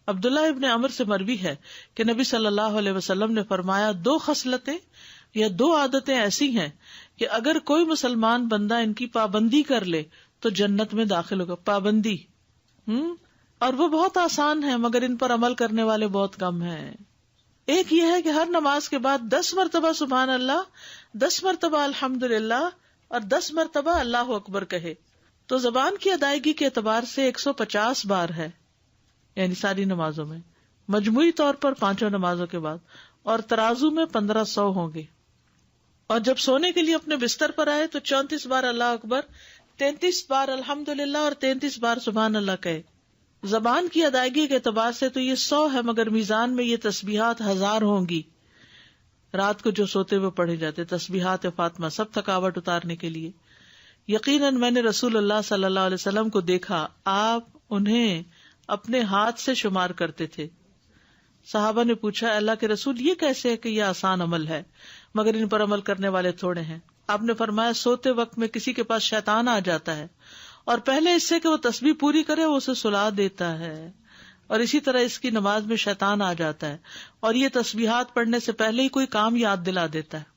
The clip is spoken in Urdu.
عبداللہ ابن عمر سے مروی ہے کہ نبی صلی اللہ علیہ وسلم نے فرمایا 2 خصلتیں یا 2 عادتیں ایسی ہیں کہ اگر کوئی مسلمان بندہ ان کی پابندی کر لے تو جنت میں داخل ہوگا. پابندی اور وہ بہت آسان ہے مگر ان پر عمل کرنے والے بہت کم ہیں. ایک یہ ہے کہ ہر نماز کے بعد 10 مرتبہ سبحان اللہ، 10 مرتبہ الحمدللہ اور 10 مرتبہ اللہ اکبر کہے. تو زبان کی ادائیگی کے اعتبار سے 150 بار ہے، یعنی ساری نمازوں میں، مجموعی طور پر 5 نمازوں کے بعد، اور ترازو میں 1500 ہوں گے. اور جب سونے کے لیے اپنے بستر پر آئے تو 34 بار اللہ اکبر، 33 بار الحمدللہ اور 33 بار سبحان اللہ کہے. زبان کی ادائیگی کے اعتبار سے تو یہ 100 ہے مگر میزان میں یہ تسبیحات 1000 ہوں گی. رات کو جو سوتے ہوئے پڑھے جاتے تسبیحات فاطمہ، سب تھکاوٹ اتارنے کے لیے. یقیناً میں نے رسول اللہ صلی اللہ علیہ وسلم کو دیکھا، آپ انہیں اپنے ہاتھ سے شمار کرتے تھے. صحابہ نے پوچھا اللہ کے رسول یہ کیسے ہے کہ یہ آسان عمل ہے مگر ان پر عمل کرنے والے تھوڑے ہیں؟ آپ نے فرمایا سوتے وقت میں کسی کے پاس شیطان آ جاتا ہے اور پہلے اس سے کہ وہ تسبیح پوری کرے وہ اسے سلا دیتا ہے، اور اسی طرح اس کی نماز میں شیطان آ جاتا ہے اور یہ تسبیحات پڑھنے سے پہلے ہی کوئی کام یاد دلا دیتا ہے.